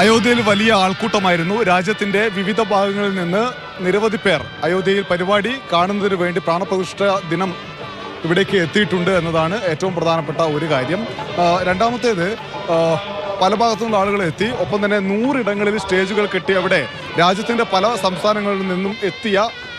അയോധ്യയിൽ വലിയ ആൾക്കൂട്ടമായിരുന്നു. രാജ്യത്തിന്റെ വിവിധ ഭാഗങ്ങളിൽ നിന്ന് നിരവധി പേർ അയോധ്യയിൽ പരിപാടി കാണുന്നതിന് വേണ്ടി പ്രാണപ്രതിഷ്ഠ ദിനം ഇവിടേക്ക് എത്തിയിട്ടുണ്ട് എന്നതാണ് ഏറ്റവും പ്രധാനപ്പെട്ട ഒരു കാര്യം. രണ്ടാമത്തേത്, പല ഭാഗത്തു നിന്നുള്ള ആളുകൾ എത്തി. ഒപ്പം തന്നെ 100 ഇടങ്ങളിൽ സ്റ്റേജുകൾ കെട്ടി അവിടെ രാജ്യത്തിൻ്റെ പല സംസ്ഥാനങ്ങളിൽ നിന്നും എത്തിയ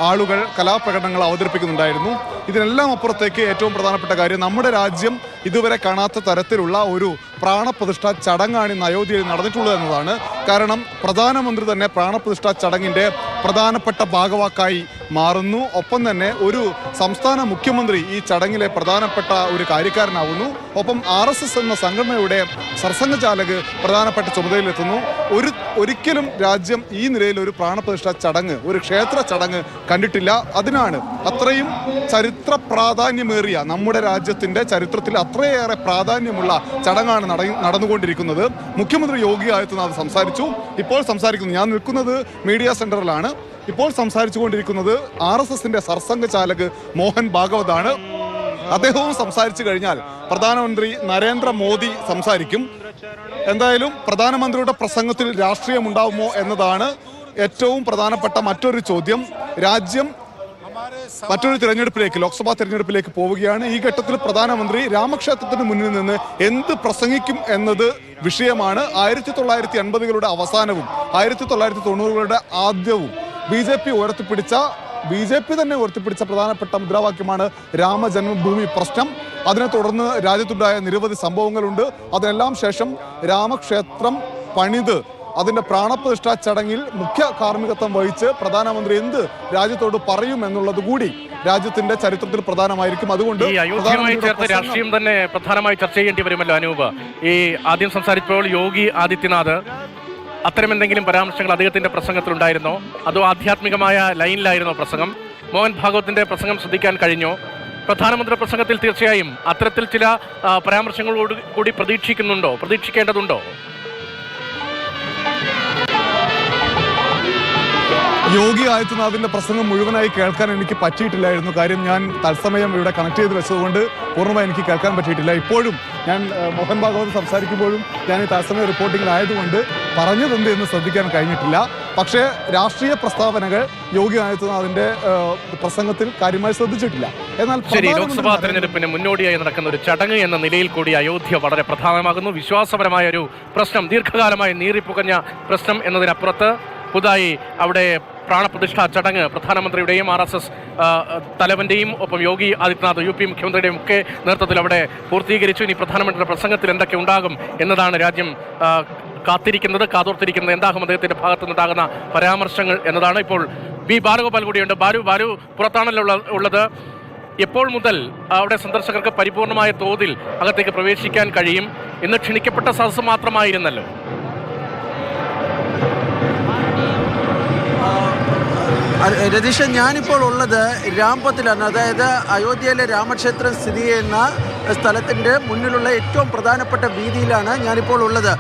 ആളുകൾ കലാപ്രകടനങ്ങൾ അവതരിപ്പിക്കുന്നുണ്ടായിരുന്നു. ഇതിനെല്ലാം അപ്പുറത്തേക്ക് ഏറ്റവും പ്രധാനപ്പെട്ട കാര്യം, നമ്മുടെ രാജ്യം ഇതുവരെ കാണാത്ത തരത്തിലുള്ള ഒരു പ്രാണപ്രതിഷ്ഠ ചടങ്ങാണ് ഇന്ന് അയോധ്യയിൽ നടന്നിട്ടുള്ളത് എന്നതാണ്. കാരണം പ്രധാനമന്ത്രി തന്നെ പ്രാണപ്രതിഷ്ഠ ചടങ്ങിൻ്റെ പ്രധാനപ്പെട്ട ഭാഗവാക്കായി മാറുന്നു. ഒപ്പം തന്നെ ഒരു സംസ്ഥാന മുഖ്യമന്ത്രി ഈ ചടങ്ങിലെ പ്രധാനപ്പെട്ട ഒരു കാര്യക്കാരനാവുന്നു. ഒപ്പം RSS എന്ന സംഘടനയുടെ സർസംഘചാലക് പ്രധാനപ്പെട്ട ചുമതലയിലെത്തുന്നു. ഒരിക്കലും രാജ്യം ഈ നിലയിൽ ഒരു പ്രാണപ്രതിഷ്ഠ ചടങ്ങ്, ഒരു ക്ഷേത്ര ചടങ്ങ് കണ്ടിട്ടില്ല. അതിനാണ് അത്രയും ചരിത്ര പ്രാധാന്യമേറിയ, നമ്മുടെ രാജ്യത്തിൻ്റെ ചരിത്രത്തിൽ അത്രയേറെ പ്രാധാന്യമുള്ള ചടങ്ങാണ് നടന്നുകൊണ്ടിരിക്കുന്നത്. മുഖ്യമന്ത്രി യോഗി ആദിത്യനാഥ് സംസാരിച്ചു. ഇപ്പോൾ സംസാരിക്കുന്നു, ഞാൻ നിൽക്കുന്നത് മീഡിയ സെന്ററിലാണ്. ഇപ്പോൾ സംസാരിച്ചു കൊണ്ടിരിക്കുന്നത് RSSന്റെ സർസംഘചാലക് മോഹൻ ഭാഗവതാണ്. അദ്ദേഹവും സംസാരിച്ചു കഴിഞ്ഞാൽ പ്രധാനമന്ത്രി നരേന്ദ്രമോദി സംസാരിക്കും. എന്തായാലും പ്രധാനമന്ത്രിയുടെ പ്രസംഗത്തിൽ രാഷ്ട്രീയമുണ്ടാവുമോ എന്നതാണ് ഏറ്റവും പ്രധാനപ്പെട്ട മറ്റൊരു ചോദ്യം. രാജ്യം മറ്റൊരു തിരഞ്ഞെടുപ്പിലേക്ക്, ലോക്സഭാ തിരഞ്ഞെടുപ്പിലേക്ക് പോവുകയാണ്. ഈ ഘട്ടത്തിൽ പ്രധാനമന്ത്രി രാമക്ഷേത്രത്തിന് മുന്നിൽ നിന്ന് എന്ത് പ്രസംഗിക്കും എന്നത് വിഷയമാണ്. 1980കളുടെ അവസാനവും 1990കളുടെ ആദ്യവും ബി ജെ പി തന്നെ ഉയർത്തിപ്പിടിച്ച പ്രധാനപ്പെട്ട മുദ്രാവാക്യമാണ് രാമജന്മഭൂമി പ്രശ്നം. അതിനെ തുടർന്ന് രാജ്യത്തുണ്ടായ നിരവധി സംഭവങ്ങളുണ്ട്. അതിനെല്ലാം ശേഷം രാമക്ഷേത്രം പണിത് അതിൻ്റെ പ്രാണപ്രതിഷ്ഠാ ചടങ്ങിൽ മുഖ്യ കാർമ്മികത്വം വഹിച്ച് പ്രധാനമന്ത്രി എന്ത് രാജ്യത്തോട് പറയും എന്നുള്ളത് കൂടി രാജ്യത്തിന്റെ ചരിത്രത്തിൽ പ്രധാനമായിരിക്കും. അതുകൊണ്ട് അയോധ്യയുമായി ചേർത്ത് രാഷ്ട്രീയം തന്നെ പ്രധാനമായി ചർച്ച ചെയ്യേണ്ടി വരുമല്ലോ അനൂപ്. ഈ ആദ്യം സംസാരിച്ചപ്പോൾ യോഗി ആദിത്യനാഥ് അത്തരം എന്തെങ്കിലും പരാമർശങ്ങൾ അദ്ദേഹത്തിന്റെ പ്രസംഗത്തിലുണ്ടായിരുന്നോ, അതോ ആധ്യാത്മികമായ ലൈനിലായിരുന്നോ പ്രസംഗം? മോഹൻ ഭാഗവത്തിന്റെ പ്രസംഗം ശ്രദ്ധിക്കാൻ കഴിഞ്ഞോ? പ്രധാനമന്ത്രി പ്രസംഗത്തിൽ തീർച്ചയായും അത്തരത്തിൽ ചില പരാമർശങ്ങളോട് കൂടി പ്രതീക്ഷിക്കേണ്ടതുണ്ടോ? യോഗി ആദിത്യനാഥിന്റെ പ്രസംഗം മുഴുവനായി കേൾക്കാൻ എനിക്ക് പറ്റിയിട്ടില്ലായിരുന്നു. കാര്യം ഞാൻ തത്സമയം ഇവിടെ കണക്ട് ചെയ്ത് വെച്ചതുകൊണ്ട് പൂർണ്ണമായി എനിക്ക് കേൾക്കാൻ പറ്റിയിട്ടില്ല. ഇപ്പോഴും ഞാൻ മോഹൻ ഭാഗവത് സംസാരിക്കുമ്പോഴും ഞാൻ ഈ തത്സമയ റിപ്പോർട്ടിങ്ങിലായതുകൊണ്ട് പറഞ്ഞതെന്ത് എന്ന് ശ്രദ്ധിക്കാൻ കഴിഞ്ഞിട്ടില്ല. പക്ഷേ രാഷ്ട്രീയ പ്രസ്താവനകൾ യോഗി ആദിത്യനാഥിന്റെ പ്രസംഗത്തിൽ കാര്യമായി ശ്രദ്ധിച്ചിട്ടില്ല. എന്നാൽ ശരി, ലോക്സഭാ തെരഞ്ഞെടുപ്പിന് മുന്നോടിയായി നടക്കുന്ന ഒരു ചടങ്ങ് എന്ന നിലയിൽ കൂടി അയോധ്യ വളരെ പ്രധാനമാകുന്നു. വിശ്വാസപരമായ ഒരു പ്രശ്നം, ദീർഘകാലമായി നീറിപ്പുകഞ്ഞ പ്രശ്നം എന്നതിനപ്പുറത്ത് പുതുതായി അവിടെ പ്രാണപ്രതിഷ്ഠാ ചടങ്ങ് പ്രധാനമന്ത്രിയുടെയും RSS തലവന്റെയും ഒപ്പം യോഗി ആദിത്യനാഥ് UP മുഖ്യമന്ത്രിയുടെയും ഒക്കെ നേതൃത്വത്തിൽ അവിടെ പൂർത്തീകരിച്ചു. ഇനി പ്രധാനമന്ത്രിയുടെ പ്രസംഗത്തിൽ എന്തൊക്കെ ഉണ്ടാകും എന്നതാണ് രാജ്യം കാതോർത്തിരിക്കുന്നത്. എന്താകും അദ്ദേഹത്തിന്റെ ഭാഗത്തു നിന്നുണ്ടാകുന്ന പരാമർശങ്ങൾ എന്നതാണ്. ഇപ്പോൾ B ബാലഗോപാൽ കൂടിയുണ്ട്. ബാലു പുറത്താണല്ലോ ഉള്ളത്. എപ്പോൾ മുതൽ അവിടെ സന്ദർശകർക്ക് പരിപൂർണമായ തോതിൽ അകത്തേക്ക് പ്രവേശിക്കാൻ കഴിയും? ഇന്ന് ക്ഷണിക്കപ്പെട്ട സദസ്സ് മാത്രമായിരുന്നല്ലോ. രതീഷ്, ഞാനിപ്പോൾ ഉള്ളത് രാംപത്തിലാണ്. അതായത് അയോധ്യയിലെ രാമക്ഷേത്രം സ്ഥിതി ചെയ്യുന്ന സ്ഥലത്തിൻ്റെ മുന്നിലുള്ള ഏറ്റവും പ്രധാനപ്പെട്ട വീതിയിലാണ് ഞാനിപ്പോൾ ഉള്ളത്.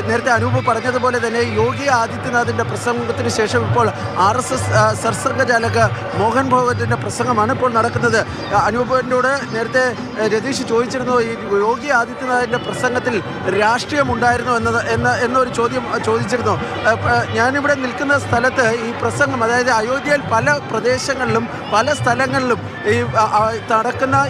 നേരത്തെ അനൂപ് പറഞ്ഞതുപോലെ തന്നെ യോഗി ആദിത്യനാഥിൻ്റെ പ്രസംഗത്തിന് ശേഷം ഇപ്പോൾ RSS സർസംഘചാലക് മോഹൻ ഭാഗവതിൻ്റെ പ്രസംഗമാണ് ഇപ്പോൾ നടക്കുന്നത്. അനൂപിനോട് നേരത്തെ രതീഷ് ചോദിച്ചിരുന്നു, ഈ യോഗി ആദിത്യനാഥിൻ്റെ പ്രസംഗത്തിൽ രാഷ്ട്രീയമുണ്ടായിരുന്നു എന്നൊരു ചോദ്യം ചോദിച്ചിരുന്നു. ഞാനിവിടെ നിൽക്കുന്ന സ്ഥലത്ത് ഈ പ്രസംഗം, അതായത് അയോധ്യയിൽ പല പ്രദേശങ്ങളിലും പല സ്ഥലങ്ങളിലും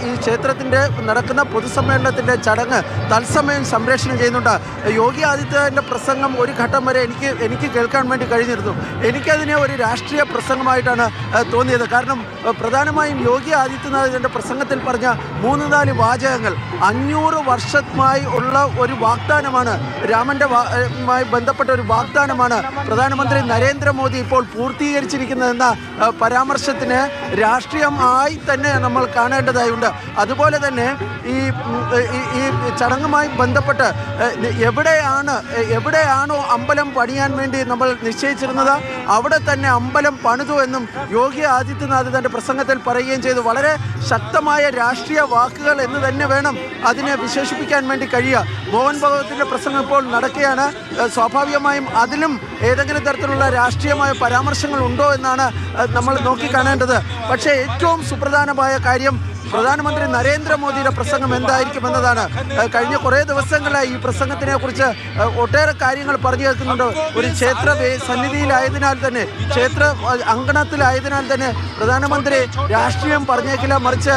ഈ ക്ഷേത്രത്തിൻ്റെ നടക്കുന്ന പൊതുസമ്മേളനത്തിൻ്റെ ചടങ്ങ് തത്സമയം സംപ്രേഷണം ചെയ്യുന്നുണ്ട്. യോഗി ആദിത്യനാഥിൻ്റെ പ്രസംഗം ഒരു ഘട്ടം വരെ എനിക്ക് കേൾക്കാൻ വേണ്ടി കഴിഞ്ഞിരുന്നു. എനിക്കതിനെ ഒരു രാഷ്ട്രീയ പ്രസംഗമായിട്ടാണ് തോന്നിയത്. കാരണം പ്രധാനമായും യോഗി ആദിത്യനാഥിൻ്റെ പ്രസംഗത്തിൽ പറഞ്ഞ 3-4 വാചകങ്ങൾ 500 വർഷമായി ഉള്ള ഒരു വാഗ്ദാനമാണ്, രാമൻ്റെമായി ബന്ധപ്പെട്ട ഒരു വാഗ്ദാനമാണ് പ്രധാനമന്ത്രി നരേന്ദ്രമോദി ഇപ്പോൾ പൂർത്തീകരിച്ചിരിക്കുന്നതെന്ന പരാമർശത്തിന് രാഷ്ട്രീയമായി തന്നെ നമ്മൾ കാണേണ്ടതായുണ്ട്. അതുപോലെ തന്നെ ഈ ചടങ്ങുമായി ബന്ധപ്പെട്ട് എവിടെയാണോ അമ്പലം പണിയാൻ വേണ്ടി നമ്മൾ നിശ്ചയിച്ചിരുന്നത് അവിടെ തന്നെ അമ്പലം പണിതു എന്നും യോഗി ആദിത്യനാഥ് തൻ്റെ പ്രസംഗത്തിൽ പറയുകയും ചെയ്തു. വളരെ ശക്തമായ രാഷ്ട്രീയ വാക്കുകൾ എന്ന് തന്നെ വേണം അതിനെ വിശേഷിപ്പിക്കാൻ വേണ്ടി കഴിയുക. മോഹൻ ഭാഗവതിൻ്റെ പ്രസംഗം ഇപ്പോൾ നടക്കുകയാണ്. സ്വാഭാവികമായും അതിലും ഏതെങ്കിലും തരത്തിലുള്ള രാഷ്ട്രീയമായ പരാമർശങ്ങൾ ഉണ്ടോ എന്നാണ് നമ്മൾ നോക്കിക്കാണേണ്ടത്. പക്ഷേ ഏറ്റവും സുപ്രധാനമായ കാര്യം, പ്രധാനമന്ത്രി നരേന്ദ്രമോദിയുടെ പ്രസംഗം എന്തായിരിക്കും എന്നതാണ്. കഴിഞ്ഞ കുറേ ദിവസങ്ങളായി ഈ പ്രസംഗത്തിനെ കുറിച്ച് ഒട്ടേറെ കാര്യങ്ങൾ പറഞ്ഞു കേൾക്കുന്നുണ്ട്. ഒരു ക്ഷേത്ര സന്നിധിയിലായതിനാൽ തന്നെ, ക്ഷേത്ര അങ്കണത്തിലായതിനാൽ തന്നെ പ്രധാനമന്ത്രി രാഷ്ട്രീയം പറഞ്ഞേക്കില്ല, മറിച്ച്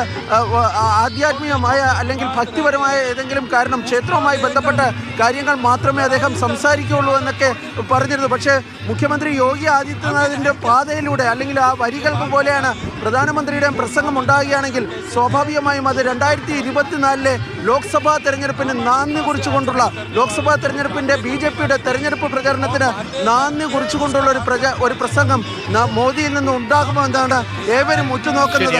ആധ്യാത്മികമായ അല്ലെങ്കിൽ ഭക്തിപരമായ ഏതെങ്കിലും കാരണം ക്ഷേത്രവുമായി ബന്ധപ്പെട്ട കാര്യങ്ങൾ മാത്രമേ അദ്ദേഹം സംസാരിക്കുകയുള്ളൂ എന്നൊക്കെ പറഞ്ഞിരുന്നു. പക്ഷേ മുഖ്യമന്ത്രി യോഗി ആദിത്യനാഥിൻ്റെ പാതയിലൂടെ അല്ലെങ്കിൽ ആ വരികൾക്ക് പോലെയാണ് പ്രധാനമന്ത്രിയുടെ പ്രസംഗം ഉണ്ടാകുകയാണെങ്കിൽ സ്വാഭാവികമായും അത് 2024 ലോക്സഭാ തെരഞ്ഞെടുപ്പിന് നാന്ദി കുറിച്ചുകൊണ്ടുള്ള, ലോക്സഭാ തെരഞ്ഞെടുപ്പിൻ്റെ BJPയുടെ തെരഞ്ഞെടുപ്പ് പ്രചരണത്തിന് നാന്ദി കുറിച്ചുകൊണ്ടുള്ള ഒരു പ്രസംഗം മോദിയിൽ നിന്ന് ഉണ്ടാകുമോ എന്നാണ് ഏവരും ഉറ്റുനോക്കുന്നത്.